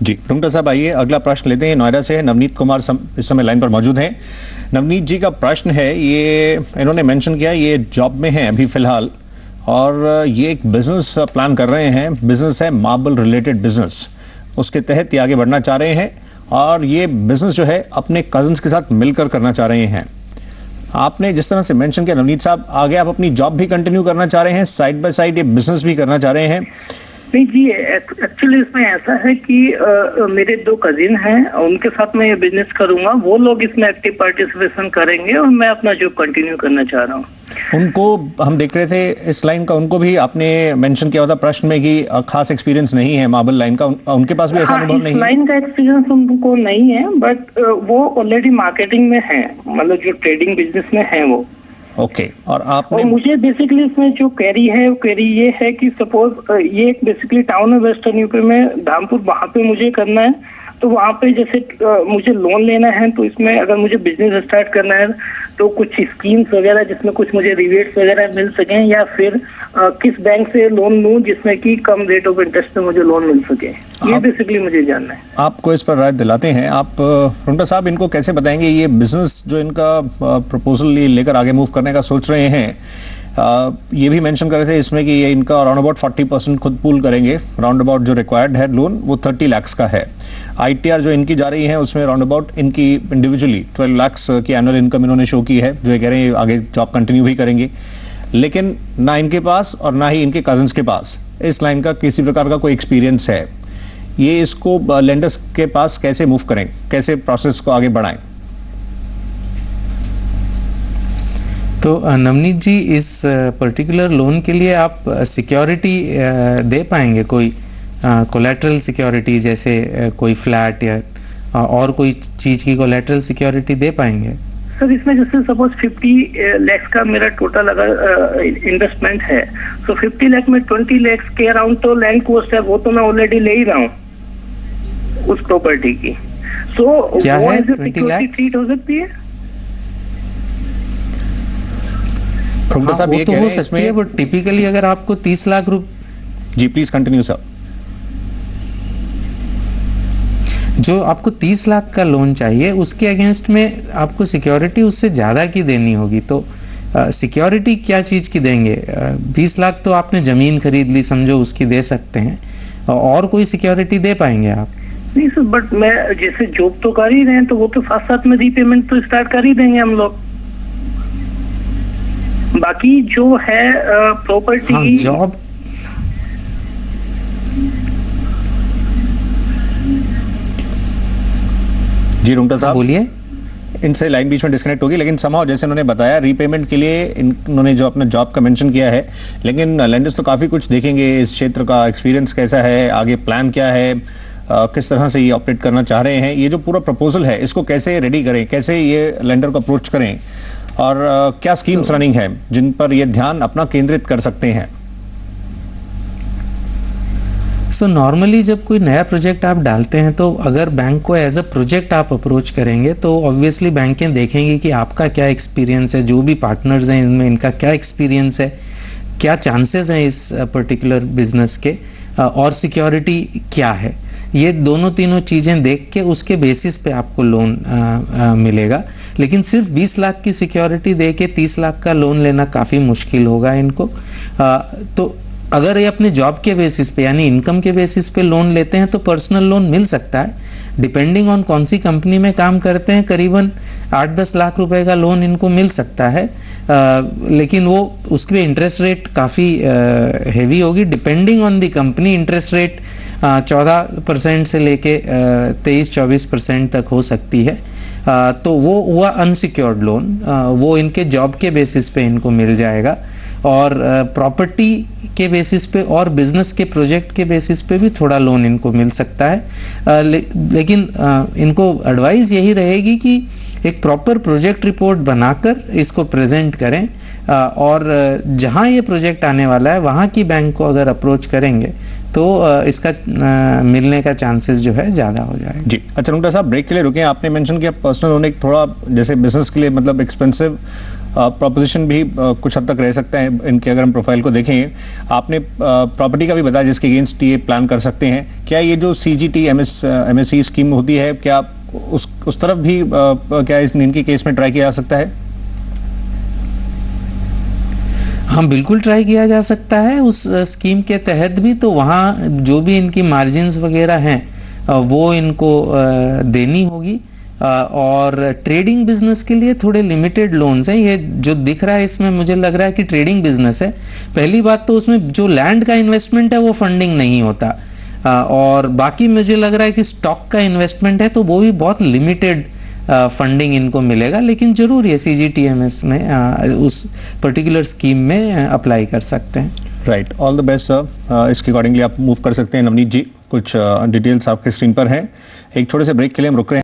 जी रुंगटा साहब, आइए अगला प्रश्न लेते हैं। नोएडा से नवनीत कुमार इस समय लाइन पर मौजूद हैं। नवनीत जी का प्रश्न है, ये इन्होंने मेंशन किया ये जॉब में है अभी फिलहाल और ये एक बिजनेस प्लान कर रहे हैं। बिजनेस है मार्बल रिलेटेड बिजनेस, उसके तहत ये आगे बढ़ना चाह रहे हैं और ये बिजनेस जो है अपने कजन्स के साथ मिलकर करना चाह रहे हैं। आपने जिस तरह से मेंशन किया नवनीत साहब, आगे आप अपनी जॉब भी कंटिन्यू करना चाह रहे हैं, साइड बाय साइड ये बिजनेस भी करना चाह रहे हैं। नहीं जी, एक्चुअली इसमें ऐसा है कि मेरे 2 कजिन हैं, उनके साथ मैं ये बिजनेस करूंगा। वो लोग इसमें एक्टिव पार्टिसिपेशन करेंगे और मैं अपना जॉब कंटिन्यू करना चाह रहा हूँ। उनको हम देख रहे थे इस लाइन का, उनको भी आपने मेंशन किया था प्रश्न में कि खास एक्सपीरियंस नहीं है मार्बल लाइन का, उनके पास भी ऐसा अनुभव नहीं है। लाइन का एक्सपीरियंस उनको नहीं है, बट वो ऑलरेडी मार्केटिंग में है, मतलब जो ट्रेडिंग बिजनेस में है वो। ओके। और आपने और मुझे बेसिकली इसमें जो क्वेरी है वो क्वेरी ये है कि सपोज ये एक बेसिकली टाउन है वेस्टर्न यूपी में, धामपुर, वहाँ पे मुझे करना है। तो वहाँ पे जैसे मुझे लोन लेना है, तो इसमें अगर मुझे बिजनेस स्टार्ट करना है तो कुछ स्कीम्स वगैरह जिसमें कुछ मुझे रिबेट्स वगैरह मिल सकें, या फिर किस बैंक से लोन लूं जिसमें कि कम रेट ऑफ इंटरेस्ट पे मुझे लोन मिल सके, ये बेसिकली मुझे जानना है। आपको इस पर राय दिलाते हैं। आप रुंगटा साहब इनको कैसे बताएंगे ये बिजनेस जो इनका प्रपोजल लेकर आगे मूव करने का सोच रहे हैं, ये भी मेंशन कर रहे थे इसमें कि ये इनका अराउंड अबाउट 40% खुद पूल करेंगे। राउंड अबाउट जो रिक्वायर्ड है लोन वो 30 लाख का है। ITR जो इनकी जा रही है उसमें राउंड अबाउट इनकी इंडिविजुअली 12 लाख की एनुअल इनकम इन्होंने शो की है, जो ये कह रहे हैं आगे जॉब कंटिन्यू भी करेंगे। लेकिन ना इनके पास और ना ही इनके कजन्स के पास इस लाइन का किसी प्रकार का कोई एक्सपीरियंस है। ये इसको लेंडर्स के पास कैसे मूव करें, कैसे प्रोसेस को आगे बढ़ाएं? तो नवनीत जी, इस पर्टिकुलर लोन के लिए आप सिक्योरिटी दे पाएंगे, कोई कोलैटरल सिक्योरिटी जैसे कोई फ्लैट या और कोई चीज़ की कोलैटरल सिक्योरिटी दे पाएंगे? सर इसमें जैसे सपोज 50 लाख का मेरा टोटल अगर इन्वेस्टमेंट है, तो 50 लाख में 20 लाख के अराउंड तो लैंड कॉस्ट है, वो तो मैं ऑलरेडी ले ही रहा हूँ उस प्रॉपर्टी की। सो क्या वो है 20 लाख ट्रीट हो सकती है? हाँ, वो तो हो सकती है, बट टिपिकली अगर आपको 30 लाख रुपए। जी प्लीज कंटिन्यू सर। जो आपको 30 लाख का लोन चाहिए उसके अगेंस्ट में आपको सिक्योरिटी उससे ज़्यादा की देनी होगी। तो सिक्योरिटी क्या चीज़ की देंगे? 20 लाख तो आपने ज़मीन खरीद ली समझो, उसकी दे सकते हैं, और कोई सिक्योरिटी दे पाएंगे आप? नहीं सर, बट मैं जैसे जॉब तो कर ही रहे हैं, तो वो तो साथ साथ में रीपेमेंट तो स्टार्ट कर ही देंगे हम लोग। बाकी जो है प्रॉपर्टी, हाँ, जॉब। जी रुंगटा साहब बोलिए। इनसे लाइन बीच में डिस्कनेक्ट होगी, लेकिन समहाउ जैसे उन्होंने बताया रीपेमेंट के लिए इन्होंने जो अपना जॉब का मेंशन किया है, लेकिन लेंडर्स तो काफ़ी कुछ देखेंगे इस क्षेत्र का, एक्सपीरियंस कैसा है, आगे प्लान क्या है, किस तरह से ये ऑपरेट करना चाह रहे हैं। ये जो पूरा प्रपोजल है इसको कैसे रेडी करें, कैसे ये लेंडर को अप्रोच करें, और क्या स्कीम्स रनिंग है जिन पर ये ध्यान अपना केंद्रित कर सकते हैं? सो नॉर्मली जब कोई नया प्रोजेक्ट आप डालते हैं, तो अगर बैंक को एज अ प्रोजेक्ट आप अप्रोच करेंगे तो ऑब्वियसली बैंकें देखेंगे कि आपका क्या एक्सपीरियंस है, जो भी पार्टनर्स हैं इनमें इनका क्या एक्सपीरियंस है, क्या चांसेस हैं इस पर्टिकुलर बिजनेस के, और सिक्योरिटी क्या है। ये दोनों तीनों चीज़ें देख के उसके बेसिस पे आपको लोन मिलेगा। लेकिन सिर्फ 20 लाख की सिक्योरिटी दे के 30 लाख का लोन लेना काफ़ी मुश्किल होगा इनको। तो अगर ये अपने जॉब के बेसिस पे यानी इनकम के बेसिस पे लोन लेते हैं तो पर्सनल लोन मिल सकता है। डिपेंडिंग ऑन कौन सी कंपनी में काम करते हैं, करीबन 8-10 लाख रुपए का लोन इनको मिल सकता है। लेकिन वो उसके इंटरेस्ट रेट काफ़ी हेवी होगी। Depending on the company interest rate 14% से लेके 23-24% तक हो सकती है। तो वो हुआ अनसिक्योर्ड लोन, वो इनके जॉब के बेसिस पे इनको मिल जाएगा। और प्रॉपर्टी के बेसिस पे और बिजनेस के प्रोजेक्ट के बेसिस पे भी थोड़ा लोन इनको मिल सकता है। लेकिन इनको एडवाइस यही रहेगी कि एक प्रॉपर प्रोजेक्ट रिपोर्ट बनाकर इसको प्रेजेंट करें, और जहां ये प्रोजेक्ट आने वाला है वहां की बैंक को अगर अप्रोच करेंगे तो इसका मिलने का चांसेस जो है ज़्यादा हो जाएगा। जी अच्छा रुंगटा साहब, ब्रेक के लिए रुके। आपने मेंशन किया पर्सनल लोन एक थोड़ा जैसे बिजनेस के लिए मतलब एक्सपेंसिव प्रोपोजिशन भी कुछ हद तक रह सकता है इनके, अगर हम प्रोफाइल को देखें। आपने प्रॉपर्टी का भी बताया जिसके अगेंस्ट ये प्लान कर सकते हैं। क्या ये जो CGT MSE स्कीम होती है, क्या उस तरफ भी क्या इनके केस में ट्राई किया जा सकता है? हाँ, बिल्कुल ट्राई किया जा सकता है उस स्कीम के तहत भी। तो वहाँ जो भी इनकी मार्जिन्स वगैरह हैं वो इनको देनी होगी। और ट्रेडिंग बिजनेस के लिए थोड़े लिमिटेड लोन्स हैं। ये जो दिख रहा है इसमें मुझे लग रहा है कि ट्रेडिंग बिजनेस है। पहली बात तो उसमें जो लैंड का इन्वेस्टमेंट है वो फंडिंग नहीं होता, और बाकी मुझे लग रहा है कि स्टॉक का इन्वेस्टमेंट है तो वो भी बहुत लिमिटेड फंडिंग इनको मिलेगा। लेकिन जरूर ये CGTMS में उस पर्टिकुलर स्कीम में अप्लाई कर सकते हैं। Right, all the best sir. इसके अकॉर्डिंगली आप मूव कर सकते हैं। नवनीत जी, कुछ डिटेल्स आपके स्क्रीन पर हैं। एक छोटे से ब्रेक के लिए हम रुक रहे हैं।